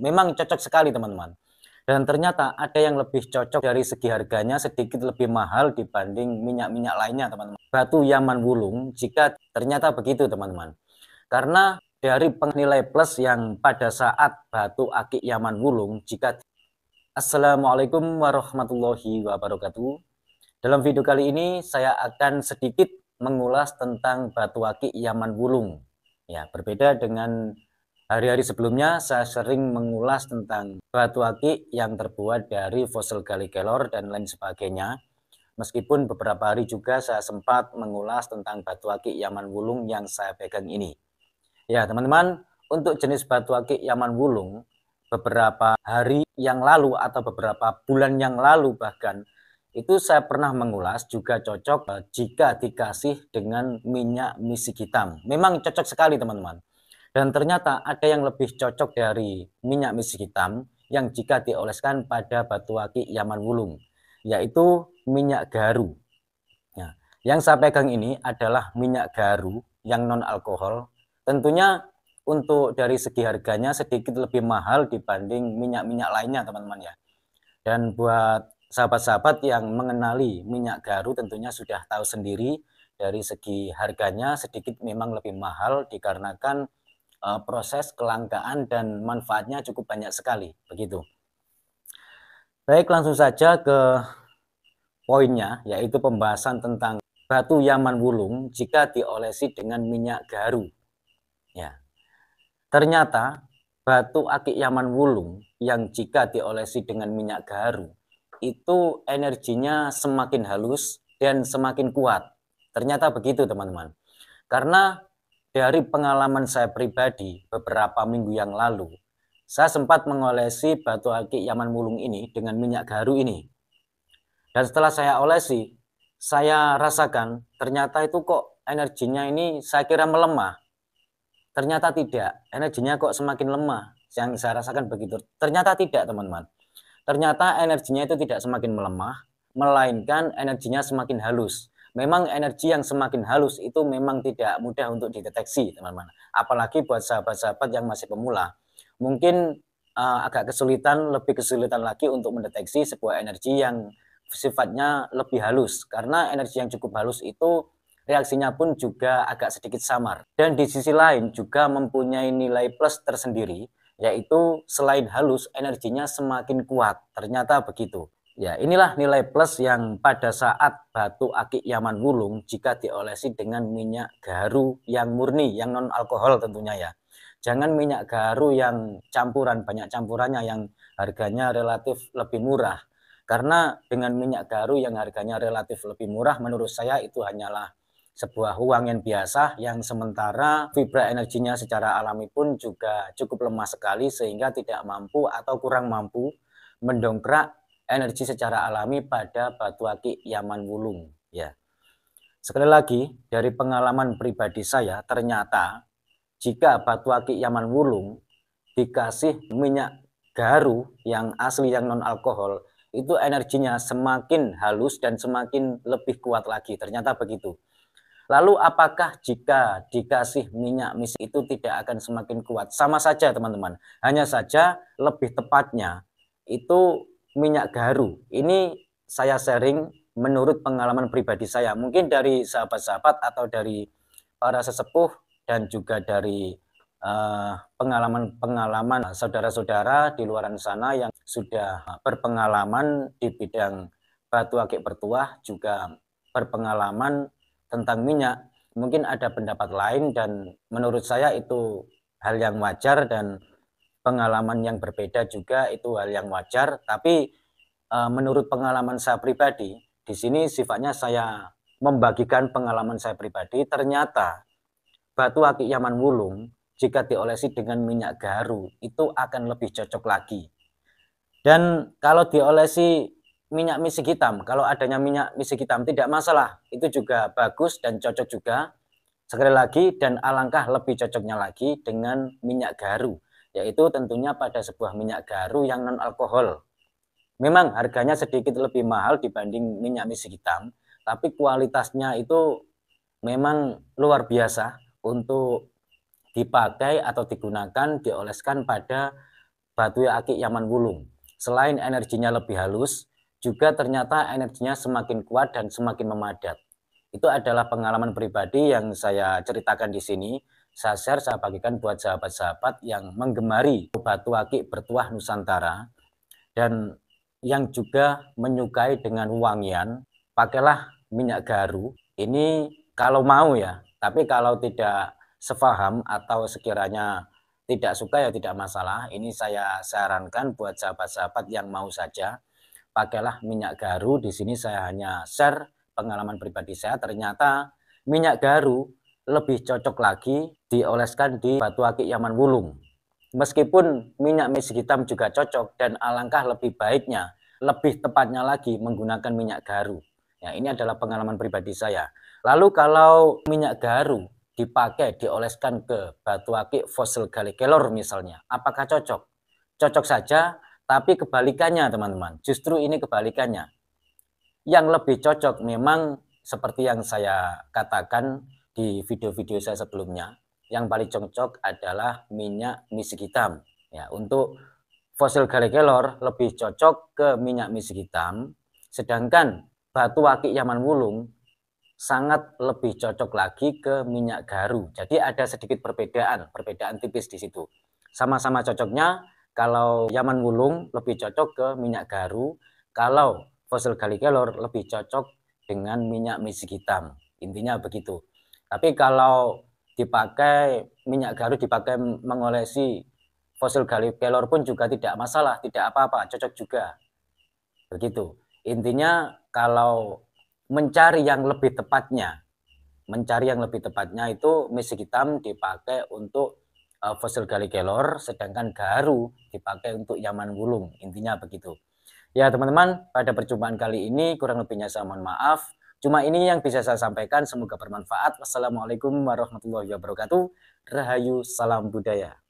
Memang cocok sekali teman-teman. Dan ternyata ada yang lebih cocok dari segi harganya, sedikit lebih mahal dibanding minyak-minyak lainnya teman-teman. Batu Yaman Wulung, jika ternyata begitu teman-teman. Karena dari nilai plus yang pada saat batu akik Yaman Wulung, jika Assalamualaikum warahmatullahi wabarakatuh. Dalam video kali ini saya akan sedikit mengulas tentang batu akik Yaman Wulung. Ya, berbeda dengan hari-hari sebelumnya, saya sering mengulas tentang batu akik yang terbuat dari fosil gali kelor dan lain sebagainya. Meskipun beberapa hari juga saya sempat mengulas tentang batu akik Yaman Wulung yang saya pegang ini. Ya, teman-teman, untuk jenis batu akik Yaman Wulung, beberapa hari yang lalu atau beberapa bulan yang lalu bahkan, itu saya pernah mengulas juga cocok jika dikasih dengan minyak misik hitam. Memang cocok sekali teman-teman. Dan ternyata ada yang lebih cocok dari minyak misik hitam yang jika dioleskan pada batu akik Yaman Wulung, yaitu minyak garu. Ya, yang saya pegang ini adalah minyak garu yang non alkohol. Tentunya untuk dari segi harganya sedikit lebih mahal dibanding minyak-minyak lainnya teman-teman ya. Dan buat sahabat-sahabat yang mengenali minyak garu tentunya sudah tahu sendiri dari segi harganya sedikit memang lebih mahal dikarenakan proses kelangkaan dan manfaatnya cukup banyak sekali begitu. Baik, langsung saja ke poinnya, yaitu pembahasan tentang batu Yaman Wulung jika diolesi dengan minyak garu. Ya, ternyata batu akik Yaman Wulung yang jika diolesi dengan minyak garu itu energinya semakin halus dan semakin kuat. Ternyata begitu teman-teman. Karena dari pengalaman saya pribadi beberapa minggu yang lalu, saya sempat mengolesi batu akik Yaman Wulung ini dengan minyak garu ini. Dan setelah saya olesi, saya rasakan ternyata itu kok energinya ini saya kira melemah. Ternyata tidak, energinya kok semakin lemah. Yang saya rasakan begitu. Ternyata tidak teman-teman. Ternyata energinya itu tidak semakin melemah, melainkan energinya semakin halus. Memang energi yang semakin halus itu memang tidak mudah untuk dideteksi teman-teman. Apalagi buat sahabat-sahabat yang masih pemula. Mungkin agak kesulitan, lebih kesulitan lagi untuk mendeteksi sebuah energi yang sifatnya lebih halus. Karena energi yang cukup halus itu reaksinya pun juga agak sedikit samar. Dan di sisi lain juga mempunyai nilai plus tersendiri, yaitu selain halus, energinya semakin kuat. Ternyata begitu. Ya, inilah nilai plus yang pada saat batu akik Yaman Wulung jika diolesi dengan minyak garu yang murni, yang non alkohol tentunya ya. Jangan minyak garu yang campuran, banyak campurannya yang harganya relatif lebih murah. Karena dengan minyak garu yang harganya relatif lebih murah, menurut saya itu hanyalah sebuah wangian biasa yang sementara fibra energinya secara alami pun juga cukup lemah sekali sehingga tidak mampu atau kurang mampu mendongkrak energi secara alami pada batu akik Yaman Wulung ya. Sekali lagi dari pengalaman pribadi saya ternyata jika batu akik Yaman Wulung dikasih minyak garu yang asli yang non alkohol itu energinya semakin halus dan semakin lebih kuat lagi. Ternyata begitu. Lalu apakah jika dikasih minyak misik itu tidak akan semakin kuat? Sama saja teman-teman. Hanya saja lebih tepatnya itu minyak garu. Ini saya sharing menurut pengalaman pribadi saya. Mungkin dari sahabat-sahabat atau dari para sesepuh dan juga dari pengalaman-pengalaman saudara-saudara di luar sana yang sudah berpengalaman di bidang batu akik bertuah juga berpengalaman tentang minyak, mungkin ada pendapat lain dan menurut saya itu hal yang wajar dan pengalaman yang berbeda juga itu hal yang wajar. Tapi menurut pengalaman saya pribadi, di sini sifatnya saya membagikan pengalaman saya pribadi. Ternyata batu akik Yaman Wulung jika diolesi dengan minyak garu itu akan lebih cocok lagi. Dan kalau diolesi minyak misik hitam, kalau adanya minyak misik hitam tidak masalah, itu juga bagus dan cocok juga. Sekali lagi dan alangkah lebih cocoknya lagi dengan minyak garu, yaitu tentunya pada sebuah minyak garu yang non alkohol. Memang harganya sedikit lebih mahal dibanding minyak misik hitam, tapi kualitasnya itu memang luar biasa untuk dipakai atau digunakan dioleskan pada batu akik Yaman Wulung. Selain energinya lebih halus, juga ternyata energinya semakin kuat dan semakin memadat. Itu adalah pengalaman pribadi yang saya ceritakan di sini. Saya share, saya bagikan buat sahabat-sahabat yang menggemari batu akik bertuah Nusantara dan yang juga menyukai dengan wangian. Pakailah minyak garu. Ini kalau mau ya, tapi kalau tidak sepaham atau sekiranya tidak suka ya tidak masalah. Ini saya sarankan buat sahabat-sahabat yang mau saja. Pakailah minyak garu. Di sini saya hanya share pengalaman pribadi saya. Ternyata minyak garu lebih cocok lagi dioleskan di batu akik Yaman Wulung. Meskipun minyak misik hitam juga cocok dan alangkah lebih baiknya, lebih tepatnya lagi menggunakan minyak garu. Ya, ini adalah pengalaman pribadi saya. Lalu kalau minyak garu dipakai, dioleskan ke batu akik fosil Gallikelor misalnya, apakah cocok? Cocok saja, tapi kebalikannya teman-teman. Justru ini kebalikannya. Yang lebih cocok memang seperti yang saya katakan di video-video saya sebelumnya, yang paling cocok adalah minyak misik hitam. Ya, untuk fosil Gallikelor lebih cocok ke minyak misik hitam, sedangkan batu akik Yaman Wulung sangat lebih cocok lagi ke minyak garu. Jadi ada sedikit perbedaan tipis di situ. Sama-sama cocoknya, kalau Yaman Wulung lebih cocok ke minyak garu, kalau fosil Gallikelor lebih cocok dengan minyak misik hitam. Intinya begitu. Tapi kalau dipakai minyak garu dipakai mengolesi fosil Gallikelor pun juga tidak masalah, tidak apa-apa, cocok juga. Begitu. Intinya kalau mencari yang lebih tepatnya itu misik hitam dipakai untuk fosil Gallikelor, sedangkan garu dipakai untuk Yaman Wulung. Intinya begitu. Ya teman-teman, pada perjumpaan kali ini kurang lebihnya saya mohon maaf. Cuma ini yang bisa saya sampaikan, semoga bermanfaat. Wassalamualaikum warahmatullahi wabarakatuh. Rahayu, salam budaya.